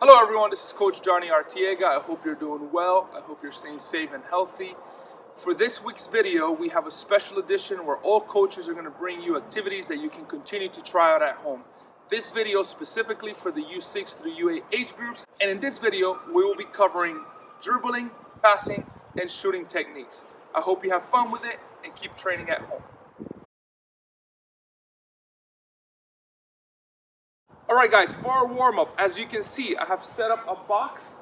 Hello everyone, this is Coach Johnny Artiega. I hope you're doing well. I hope you're staying safe and healthy. For this week's video, we have a special edition where all coaches are going to bring you activities that you can continue to try out at home. This video specifically for the U6 through U8 age groups, and in this video we will be covering dribbling, passing, and shooting techniques. I hope you have fun with it and keep training at home. Alright guys, for our warm-up, as you can see, I have set up a box.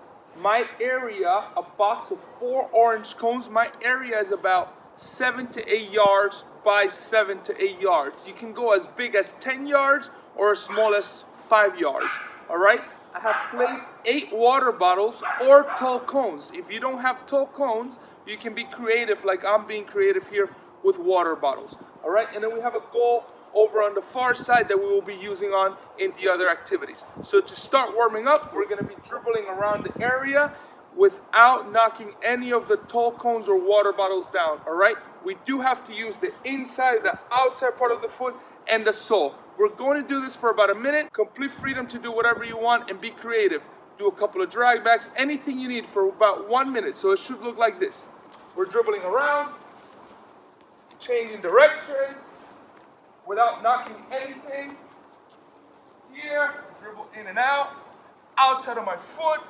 My area, a box of 4 orange cones. My area is about 7 to 8 yards by 7 to 8 yards. You can go as big as 10 yards or as small as 5 yards. Alright, I have placed 8 water bottles or tall cones. If you don't have tall cones, you can be creative like I'm being creative here with water bottles. Alright, and then we have a goal over on the far side that we will be using on in the other activities. So to start warming up, we're going to be dribbling around the area without knocking any of the tall cones or water bottles down. All right, we do have to use the inside, the outside part of the foot, and the sole. We're going to do this for about a minute. Complete freedom to do whatever you want and be creative. Do a couple of drag backs, anything you need for about 1 minute. So it should look like this. We're dribbling around, changing directions without knocking anything. Here, dribble in and out, outside of my foot,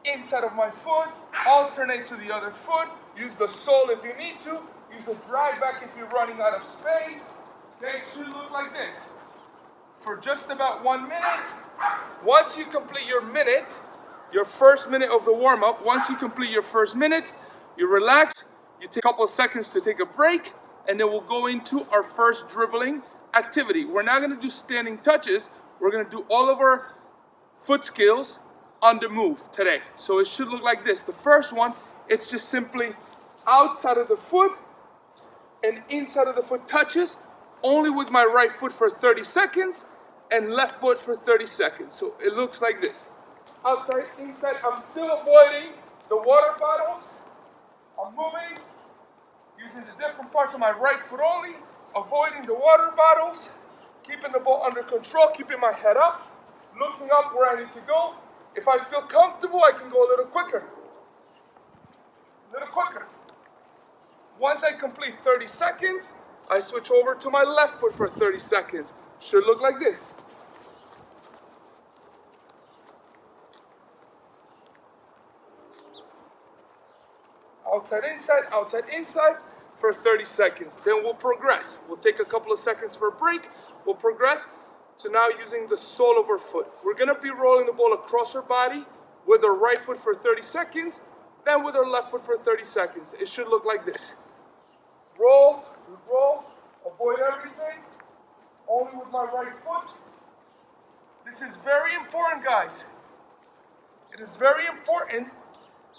inside of my foot, alternate to the other foot, use the sole if you need to, use the drag back if you're running out of space. Okay, it should look like this for just about 1 minute. Once you complete your minute, your first minute of the warm-up, once you complete your first minute, you relax, you take a couple of seconds to take a break, and then we'll go into our first dribbling activity. We're not going to do standing touches. We're going to do all of our foot skills on the move today. So it should look like this. The first one, it's just simply outside of the foot and inside of the foot touches, only with my right foot for 30 seconds and left foot for 30 seconds. So it looks like this. Outside, inside. I'm still avoiding the water bottles. I'm moving, using the different parts of my right foot only, avoiding the water bottles, keeping the ball under control, keeping my head up, looking up where I need to go. If I feel comfortable, I can go a little quicker. A little quicker. Once I complete 30 seconds, I switch over to my left foot for 30 seconds. Should look like this. Outside, inside for 30 seconds. Then we'll progress. We'll take a couple of seconds for a break. We'll progress to now using the sole of our foot. We're going to be rolling the ball across our body with our right foot for 30 seconds, then with our left foot for 30 seconds. It should look like this. Roll, avoid everything, only with my right foot. This is very important, guys. It is very important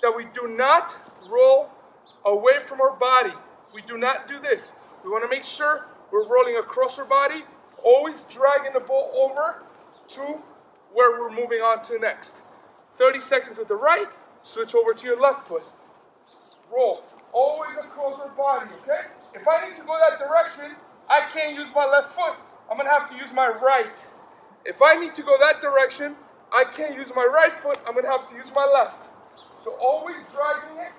that we do not roll away from our body. We do not do this. We want to make sure we're rolling across our body, always dragging the ball over to where we're moving on to next. 30 seconds with the right, switch over to your left foot. Roll, always across our body, okay? If I need to go that direction, I can't use my left foot. I'm going to have to use my right. If I need to go that direction, I can't use my right foot. I'm going to have to use my left. So always dragging it.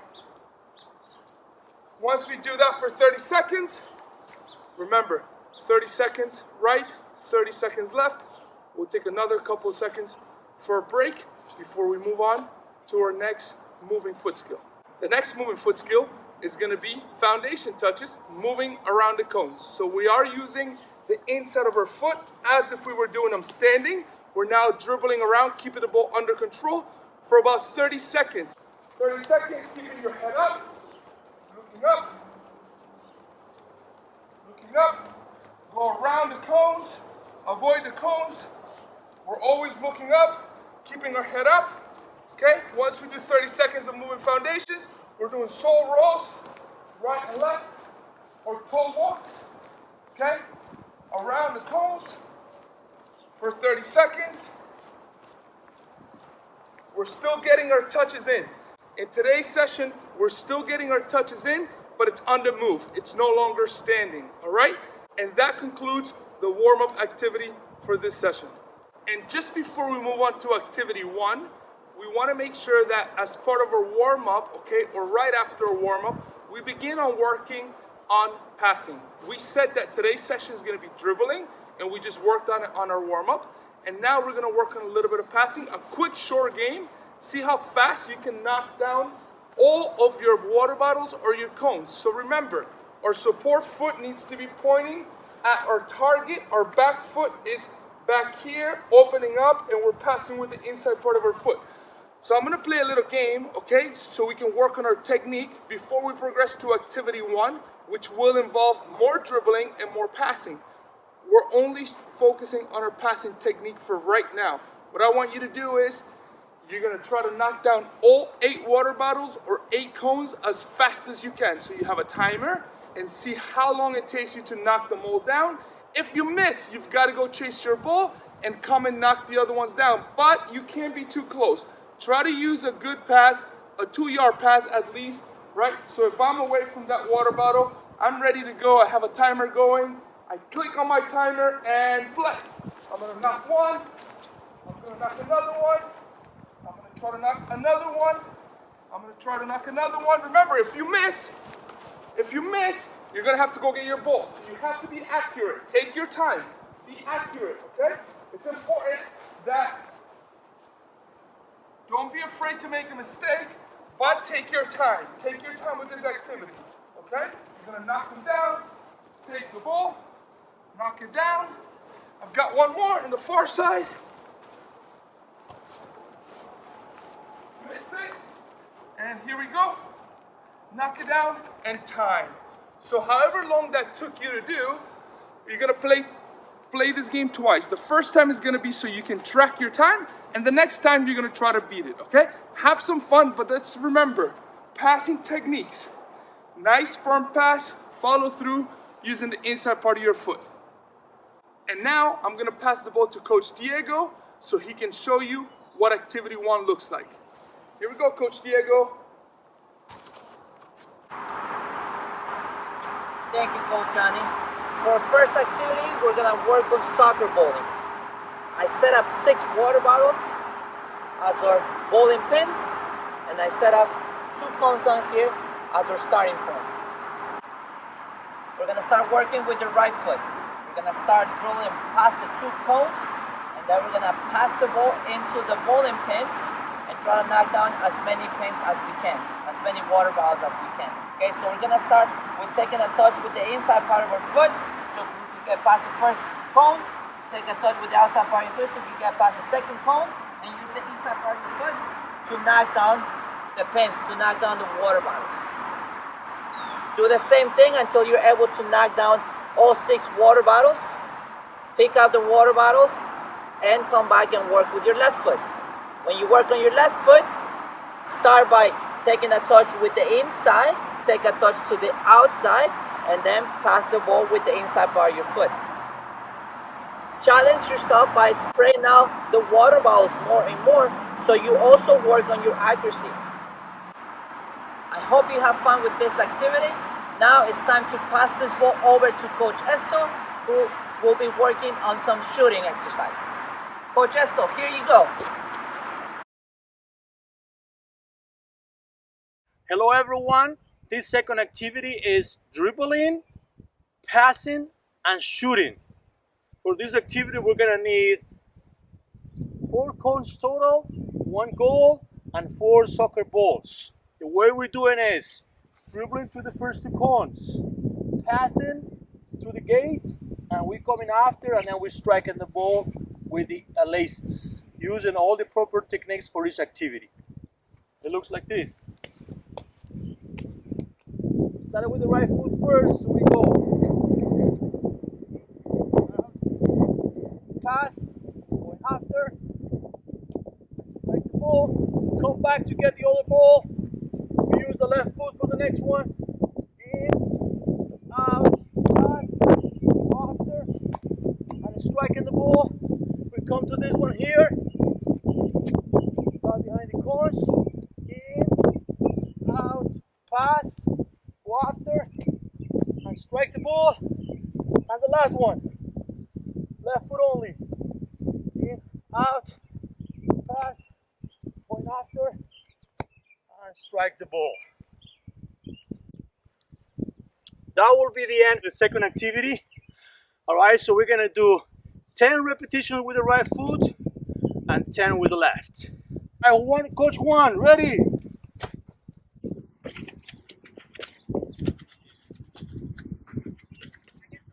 Once we do that for 30 seconds, remember, 30 seconds right, 30 seconds left. We'll take another couple of seconds for a break before we move on to our next moving foot skill. The next moving foot skill is going to be foundation touches, moving around the cones. So we are using the inside of our foot as if we were doing them standing. We're now dribbling around, keeping the ball under control for about 30 seconds. 30 seconds, keeping your head up. Looking up, go around the cones, avoid the cones. We're always looking up, keeping our head up. Okay, once we do 30 seconds of moving foundations, we're doing sole rolls, right and left, or toe walks. Okay, around the cones for 30 seconds. We're still getting our touches in. In today's session, we're still getting our touches in, but it's on the move. It's no longer standing, all right? And that concludes the warm-up activity for this session. And just before we move on to activity 1, want to make sure that as part of our warm-up, okay, or right after a warm-up, we begin on working on passing. We said that today's session is going to be dribbling, and we just worked on it on our warm-up. And now we're going to work on a little bit of passing, a quick short game. See how fast you can knock down all of your water bottles or your cones. So remember, our support foot needs to be pointing at our target. Our back foot is back here, opening up, and we're passing with the inside part of our foot. So I'm going to play a little game, okay, so we can work on our technique before we progress to activity 1, which will involve more dribbling and more passing. We're only focusing on our passing technique for right now. What I want you to do is, you're going to try to knock down all 8 water bottles or 8 cones as fast as you can. So you have a timer and see how long it takes you to knock them all down. If you miss, you've got to go chase your ball and come and knock the other ones down. But you can't be too close. Try to use a good pass, a 2-yard pass at least, right? So if I'm away from that water bottle, I'm ready to go. I have a timer going. I click on my timer and play. I'm going to knock one. I'm going to knock another one. I'm going to try to knock another one. I'm going to try to knock another one. Remember, if you miss, you're going to have to go get your ball. So you have to be accurate. Take your time. Be accurate, okay? It's important that don't be afraid to make a mistake, but take your time. Take your time with this activity, okay? You're going to knock them down, take the ball, knock it down. I've got one more on the far side. Missed it. And here we go. Knock it down and time. So however long that took you to do, you're going to play this game twice. The first time is going to be so you can track your time, and the next time you're going to try to beat it, okay? Have some fun, but let's remember, passing techniques. Nice firm pass, follow through using the inside part of your foot. And now I'm going to pass the ball to Coach Diego so he can show you what activity 1 looks like. Here we go, Coach Diego. Thank you, Coach Johnny. For our first activity, we're going to work on soccer bowling. I set up 6 water bottles as our bowling pins, and I set up 2 cones down here as our starting point. We're going to start working with the right foot. We're going to start drilling past the 2 cones, and then we're going to pass the ball into the bowling pins and try to knock down as many pins as we can, as many water bottles as we can. Okay, so we're going to start with taking a touch with the inside part of our foot, so we can get past the first cone, take a touch with the outside part of your foot so you get past the second cone, and use the inside part of your foot to knock down the pins, to knock down the water bottles. Do the same thing until you're able to knock down all 6 water bottles. Pick up the water bottles and come back and work with your left foot. When you work on your left foot, start by taking a touch with the inside, take a touch to the outside, and then pass the ball with the inside part of your foot. Challenge yourself by spraying out the water bottles more and more so you also work on your accuracy. I hope you have fun with this activity. Now it's time to pass this ball over to Coach Esto, who will be working on some shooting exercises. Coach Esto, here you go. Hello everyone, this second activity is dribbling, passing, and shooting. For this activity we're gonna need 4 cones total, 1 goal, and 4 soccer balls. The way we're doing is dribbling through the first 2 cones, passing through the gate, and we're coming after, and then we're striking the ball with the laces, using all the proper techniques for each activity. It looks like this. Started with the right foot first, so we go. Pass, going after, strike the ball, come back to get the other ball. We use the left foot for the next one. In, out, pass, after, and striking the ball. We come to this one here. Start behind the cones. In, out, pass. After and strike the ball, and the last one, left foot only, in, out, pass, point after and strike the ball. That will be the end of the second activity. All right, so we're gonna do 10 repetitions with the right foot and 10 with the left. All right, Coach Juan, ready?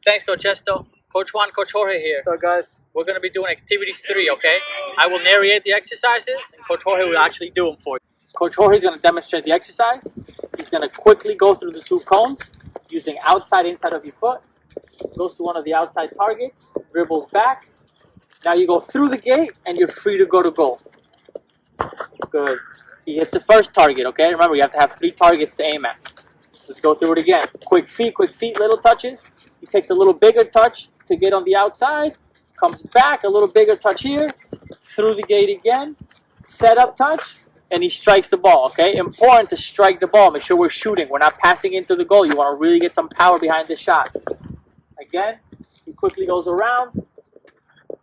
Thanks, Coach Esto. Coach Juan, Coach Jorge here. So guys, We're going to be doing activity 3, okay? I will narrate the exercises, and Coach Jorge will actually do them for you. Coach Jorge is going to demonstrate the exercise. He's going to quickly go through the 2 cones using outside, inside of your foot. Goes to one of the outside targets, dribbles back. Now you go through the gate, and you're free to go to goal. Good. He hits the first target, okay? Remember, you have to have 3 targets to aim at. Let's go through it again. Quick feet, little touches. He takes a little bigger touch to get on the outside, comes back, a little bigger touch here, through the gate again, set up touch, and he strikes the ball, okay? Important to strike the ball. Make sure we're shooting. We're not passing into the goal. You want to really get some power behind the shot. Again, he quickly goes around,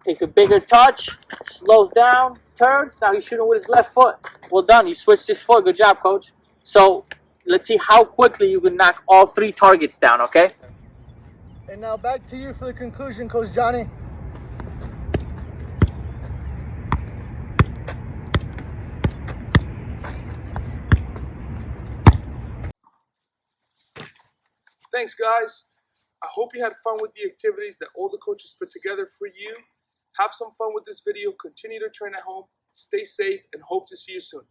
takes a bigger touch, slows down, turns. Now he's shooting with his left foot. Well done. You switched his foot. Good job, Coach. So let's see how quickly you can knock all 3 targets down, okay? and now back to you for the conclusion, Coach Johnny. Thanks, guys. I hope you had fun with the activities that all the coaches put together for you. Have some fun with this video. Continue to train at home. Stay safe and hope to see you soon.